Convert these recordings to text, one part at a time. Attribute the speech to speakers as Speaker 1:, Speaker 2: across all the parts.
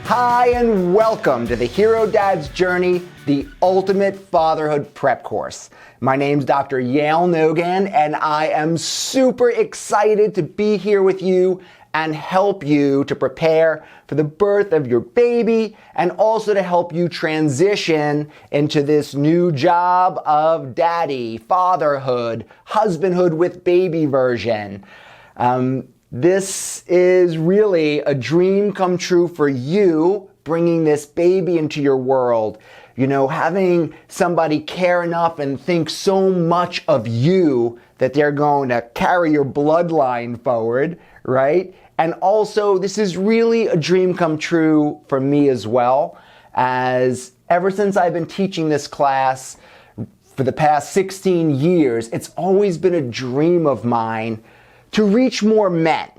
Speaker 1: Hi, and welcome to the Hero Dad's Journey, the ultimate fatherhood prep course. My name's Dr. Yale Nogan, and I am super excited to be here with you and help you to prepare for the birth of your baby and also to help you transition into this new job of daddy, fatherhood, husbandhood with baby version. This is really a dream come true for you, bringing this baby into your world. You know, having somebody care enough and think so much of you that they're going to carry your bloodline forward, right? And also, this is really a dream come true for me as well, as ever since I've been teaching this class for the past 16 years, it's always been a dream of mine to reach more men.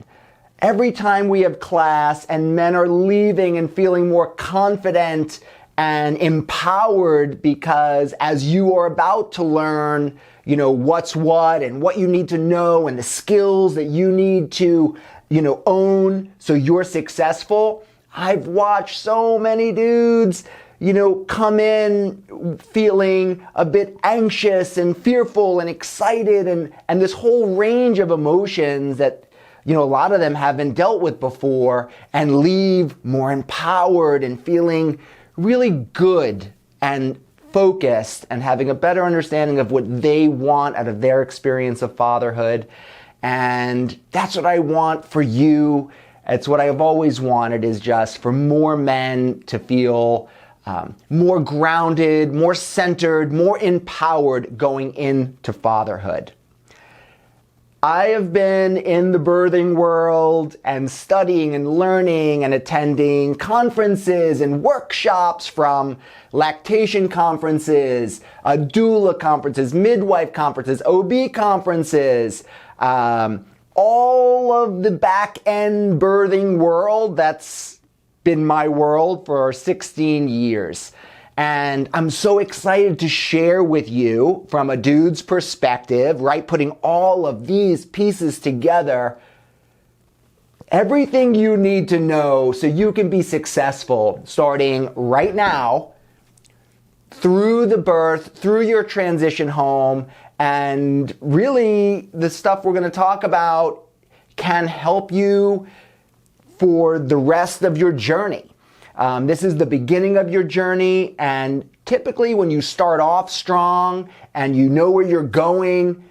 Speaker 1: Every time we have class and men are leaving and feeling more confident and empowered because as you are about to learn, you know, what's what and what you need to know and the skills that you need to, you know, own so you're successful. I've watched so many dudes, you know, come in feeling a bit anxious and fearful and excited and this whole range of emotions that, you know, a lot of them haven't dealt with before and leave more empowered and feeling really good and focused and having a better understanding of what they want out of their experience of fatherhood. And that's what I want for you. It's what I've always wanted, is just for more men to feel more grounded, more centered, more empowered going into fatherhood. I have been in the birthing world and studying and learning and attending conferences and workshops, from lactation conferences, doula conferences, midwife conferences, OB conferences, all of the back-end birthing world. That's been my world for 16 years. And I'm so excited to share with you from a dude's perspective, right? Putting all of these pieces together, everything you need to know so you can be successful starting right now, through the birth, through your transition home, and really the stuff we're going to talk about can help you for the rest of your journey. This is the beginning of your journey, and typically when you start off strong and you know where you're going,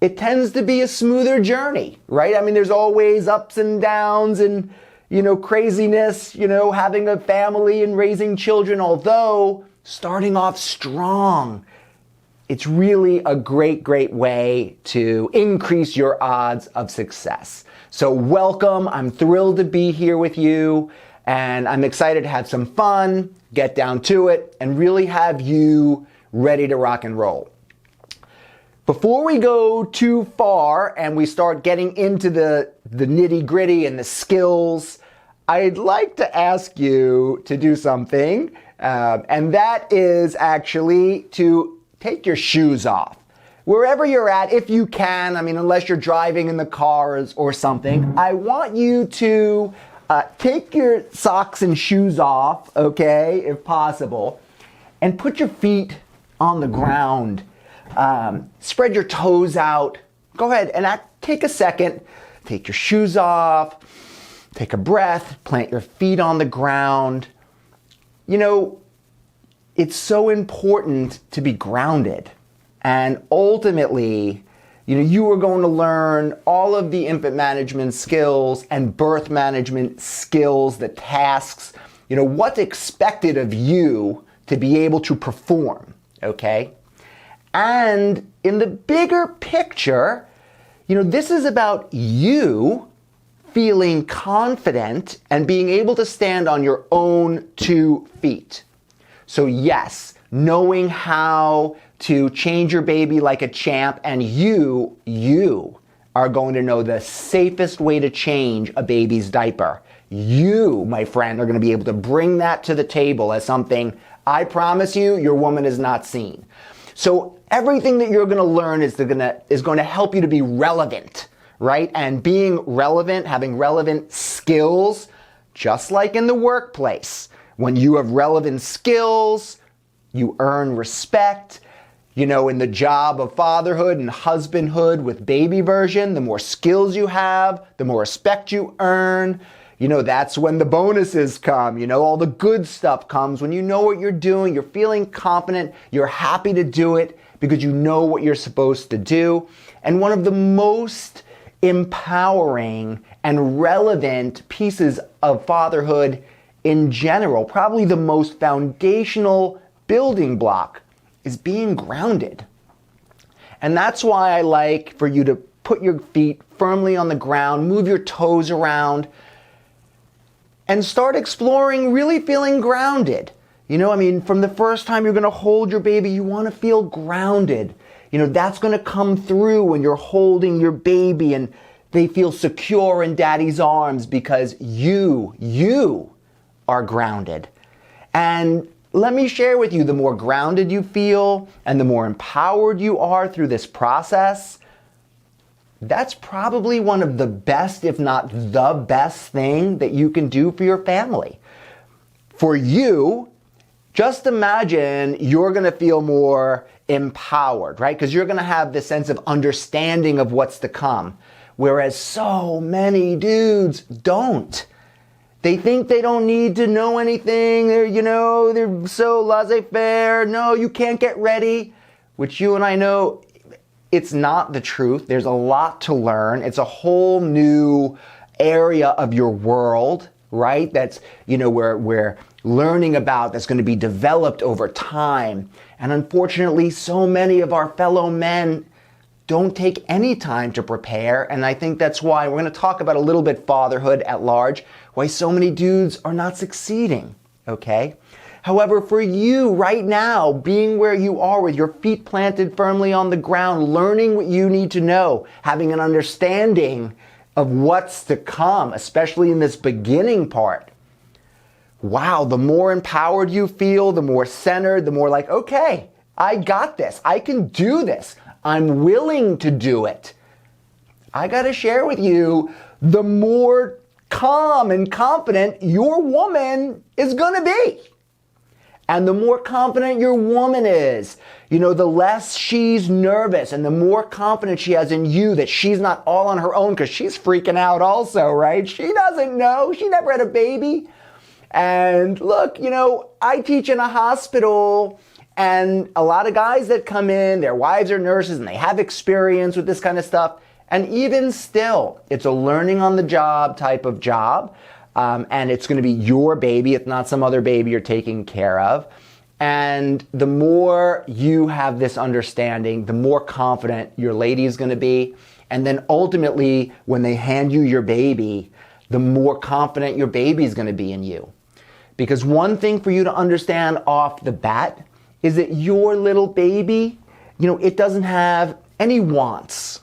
Speaker 1: it tends to be a smoother journey, right? I mean, there's always ups and downs and, you know, craziness, you know, having a family and raising children, although starting off strong, it's really a great way to increase your odds of success. So welcome, I'm thrilled to be here with you, and I'm excited to have some fun, get down to it, and really have you ready to rock and roll. Before we go too far and we start getting into the nitty-gritty and the skills, I'd like to ask you to do something, and that is actually to take your shoes off. Wherever you're at, if you can, I mean, unless you're driving in the car or something, I want you to take your socks and shoes off, okay, if possible, and put your feet on the ground. Spread your toes out. Go ahead and take a second. Take your shoes off. Take a breath. Plant your feet on the ground. You know, it's so important to be grounded. And ultimately, you know, you are going to learn all of the infant management skills and birth management skills, the tasks, you know, what's expected of you to be able to perform, okay? And in the bigger picture, you know, this is about you feeling confident and being able to stand on your own 2 feet. So yes, knowing how to change your baby like a champ, and you are going to know the safest way to change a baby's diaper. You, my friend, are going to be able to bring that to the table as something, I promise you, your woman has not seen. So everything that you're going to learn is going to help you to be relevant, right? And being relevant, having relevant skills, just like in the workplace. When you have relevant skills, you earn respect. In the job of fatherhood and husbandhood with baby version, the more skills you have, the more respect you earn. That's when the bonuses come. All the good stuff comes when you know what you're doing, you're feeling confident, you're happy to do it because you know what you're supposed to do. And one of the most empowering and relevant pieces of fatherhood in general, probably the most foundational building block, is being grounded. And that's why I like for you to put your feet firmly on the ground, move your toes around, and start exploring really feeling grounded. From the first time you're going to hold your baby, you want to feel grounded. That's going to come through when you're holding your baby and they feel secure in daddy's arms because you are grounded. And let me share with you, the more grounded you feel and the more empowered you are through this process, that's probably one of the best, if not the best thing that you can do for your family. For you, just imagine you're going to feel more empowered, right? Because you're going to have this sense of understanding of what's to come. Whereas so many dudes don't. They think they don't need to know anything. They're so laissez-faire. No, you can't get ready. Which you and I know, it's not the truth. There's a lot to learn. It's a whole new area of your world, right? That's, we're learning about, that's going to be developed over time. And unfortunately, so many of our fellow men don't take any time to prepare. And I think that's why we're going to talk about a little bit fatherhood at large, why so many dudes are not succeeding, okay? However, for you right now, being where you are with your feet planted firmly on the ground, learning what you need to know, having an understanding of what's to come, especially in this beginning part. Wow, the more empowered you feel, the more centered, the more like, okay, I got this. I can do this. I'm willing to do it. I got to share with you, the more calm and confident your woman is going to be. And the more confident your woman is, the less she's nervous and the more confidence she has in you that she's not all on her own, because she's freaking out also, right? She doesn't know. She never had a baby. And look, I teach in a hospital, and a lot of guys that come in, their wives are nurses and they have experience with this kind of stuff. And even still, it's a learning on the job type of job. And it's going to be your baby. It's not some other baby you're taking care of. And the more you have this understanding, the more confident your lady is going to be. And then ultimately, when they hand you your baby, the more confident your baby is going to be in you. Because one thing for you to understand off the bat is that your little baby, it doesn't have any wants,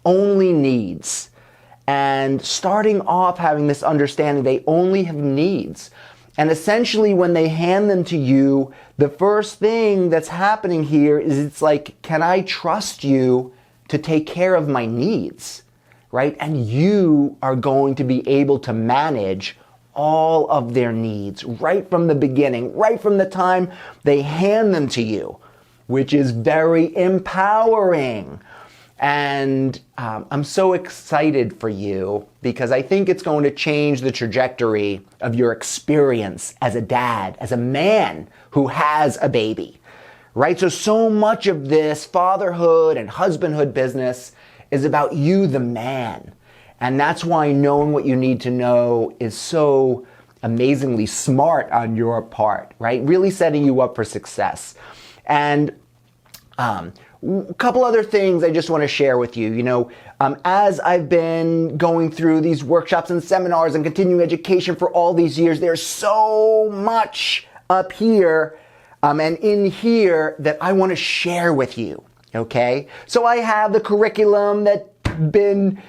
Speaker 1: only needs. And starting off having this understanding, they only have needs. And essentially when they hand them to you, the first thing that's happening here is it's like, can I trust you to take care of my needs, right? And you are going to be able to manage all of their needs right from the beginning, right from the time they hand them to you, which is very empowering. And I'm so excited for you because I think it's going to change the trajectory of your experience as a dad, as a man who has a baby, right? So much of this fatherhood and husbandhood business is about you, the man. And that's why knowing what you need to know is so amazingly smart on your part, right? Really setting you up for success. And a couple other things I just want to share with you. As I've been going through these workshops and seminars and continuing education for all these years, there's so much up here and in here that I want to share with you, okay? So I have the curriculum that been,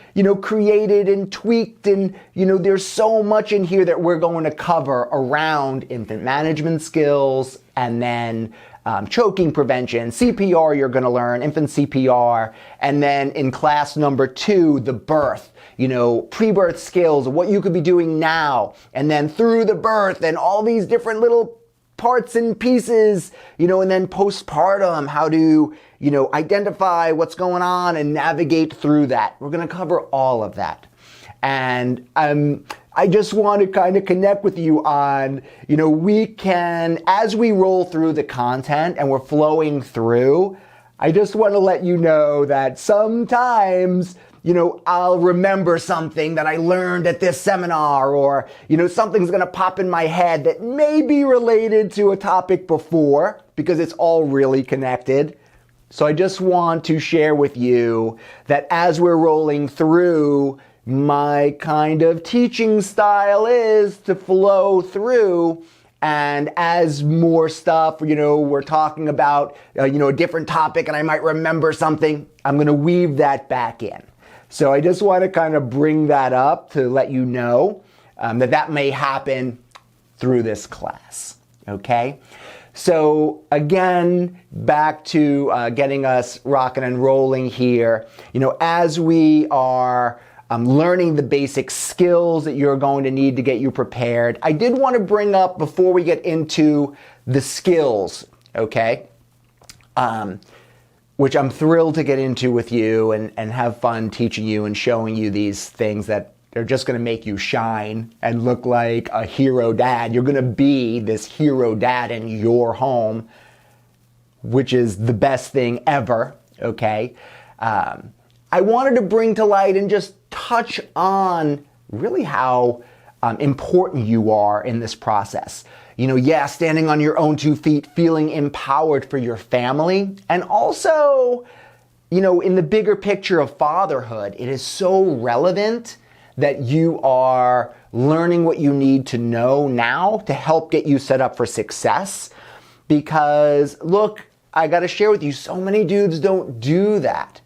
Speaker 1: created and tweaked, and, there's so much in here that we're going to cover around infant management skills, and then choking prevention, CPR you're going to learn, infant CPR, and then in class number 2, the birth, pre-birth skills, what you could be doing now, and then through the birth and all these different little parts and pieces, and then postpartum, how to, identify what's going on and navigate through that. We're going to cover all of that. And I just want to kind of connect with you on, we can, as we roll through the content and we're flowing through, I just want to let you know that sometimes, I'll remember something that I learned at this seminar, or, something's going to pop in my head that may be related to a topic before, because it's all really connected. So I just want to share with you that as we're rolling through, my kind of teaching style is to flow through, and as more stuff, we're talking about, a different topic and I might remember something, I'm going to weave that back in. So I just want to kind of bring that up to let you know that may happen through this class, okay? So again, back to getting us rocking and rolling here, as we are learning the basic skills that you're going to need to get you prepared, I did want to bring up, before we get into the skills, okay, which I'm thrilled to get into with you and have fun teaching you and showing you these things that they're just going to make you shine and look like a hero dad. You're going to be this hero dad in your home, which is the best thing ever, okay? I wanted to bring to light and just touch on really how important you are in this process. Standing on your own 2 feet, feeling empowered for your family, and also, in the bigger picture of fatherhood, it is so relevant that you are learning what you need to know now to help get you set up for success. Because, look, I got to share with you, so many dudes don't do that.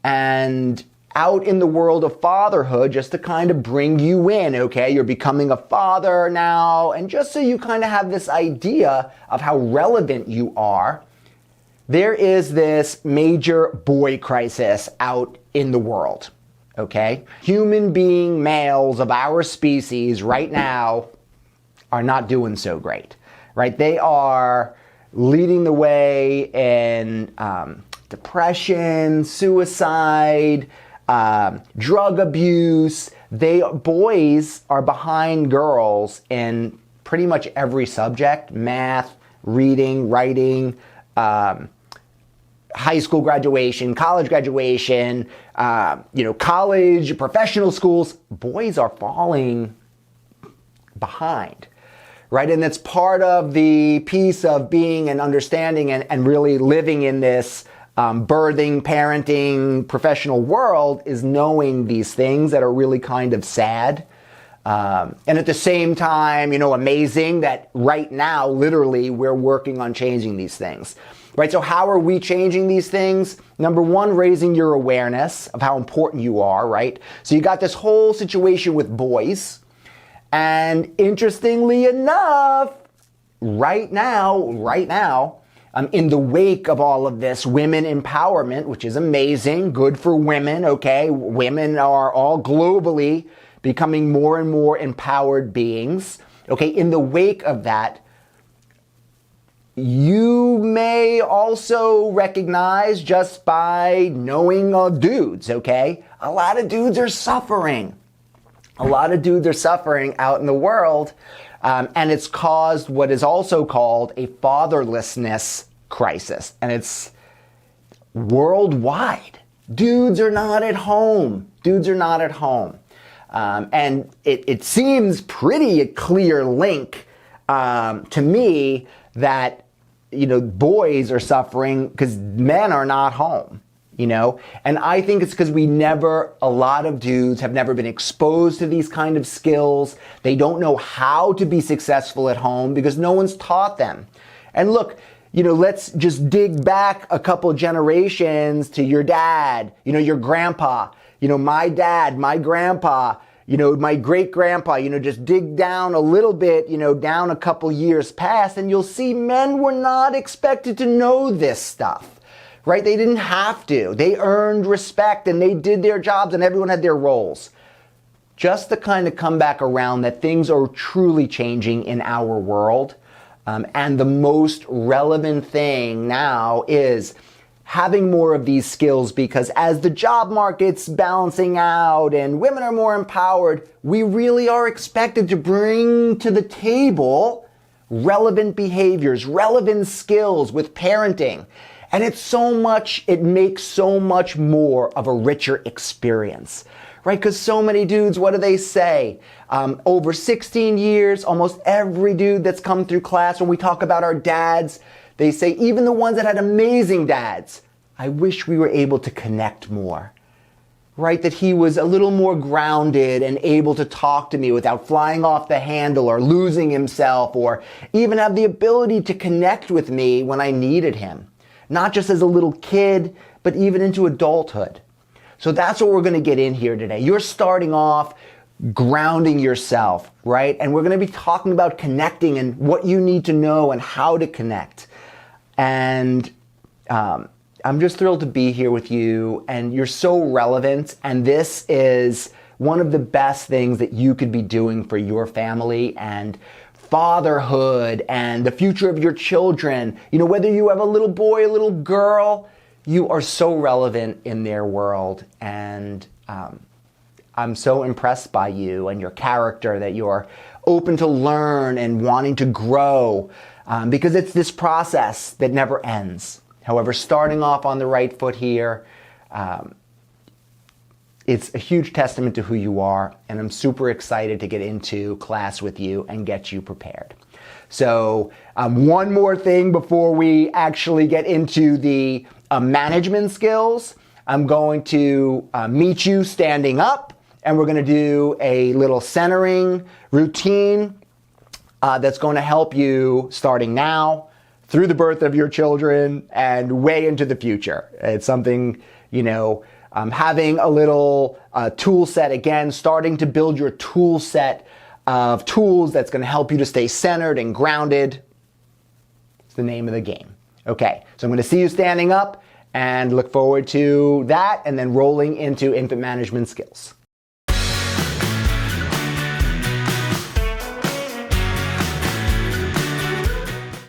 Speaker 1: And out in the world of fatherhood, just to kind of bring you in, okay? You're becoming a father now, and just so you kind of have this idea of how relevant you are, there is this major boy crisis out in the world, okay? Human being males of our species right now are not doing so great, right? They are leading the way in depression, suicide, drug abuse. Boys are behind girls in pretty much every subject: math, reading, writing, high school graduation, college graduation, college, professional schools. Boys are falling behind, right? And that's part of the piece of being and understanding and really living in this birthing, parenting, professional world, is knowing these things that are really kind of sad. And at the same time, amazing that right now, literally, we're working on changing these things, right? So how are we changing these things? Number one, raising your awareness of how important you are, right? So you got this whole situation with boys. And interestingly enough, right now, in the wake of all of this, women empowerment, which is amazing, good for women, okay? Women are all globally becoming more and more empowered beings, okay? In the wake of that, you may also recognize, just by knowing dudes, okay? A lot of dudes are suffering. A lot of dudes are suffering out in the world. And it's caused what is also called a fatherlessness crisis. And it's worldwide. Dudes are not at home. And it seems pretty a clear link to me that, boys are suffering because men are not home. And I think it's because a lot of dudes have never been exposed to these kind of skills. They don't know how to be successful at home because no one's taught them. And look, let's just dig back a couple generations to your dad, your grandpa, my dad, my grandpa. my great grandpa, just dig down a little bit, down a couple years past, and you'll see men were not expected to know this stuff, right? They didn't have to. They earned respect and they did their jobs and everyone had their roles. Just to kind of come back around that things are truly changing in our world. And the most relevant thing now is having more of these skills, because as the job market's balancing out and women are more empowered, we really are expected to bring to the table relevant behaviors, relevant skills with parenting. And it makes so much more of a richer experience, right? Because so many dudes, what do they say? Over 16 years, almost every dude that's come through class, when we talk about our dads, they say, even the ones that had amazing dads, I wish we were able to connect more, right? That he was a little more grounded and able to talk to me without flying off the handle or losing himself, or even have the ability to connect with me when I needed him. Not just as a little kid, but even into adulthood. So that's what we're going to get in here today. You're starting off grounding yourself, right? And we're going to be talking about connecting and what you need to know and how to connect. And I'm just thrilled to be here with you, and you're so relevant. And this is one of the best things that you could be doing for your family and fatherhood and the future of your children. Whether you have a little boy, a little girl, you are so relevant in their world. And I'm so impressed by you and your character, that you're open to learn and wanting to grow, because it's this process that never ends. However, starting off on the right foot here, it's a huge testament to who you are, and I'm super excited to get into class with you and get you prepared. So one more thing before we actually get into the management skills. I'm going to meet you standing up, and we're going to do a little centering routine that's going to help you starting now, through the birth of your children, and way into the future. It's something, having a little tool set, again, starting to build your tool set of tools that's going to help you to stay centered and grounded. It's the name of the game. Okay, so I'm going to see you standing up and look forward to that, and then rolling into infant management skills.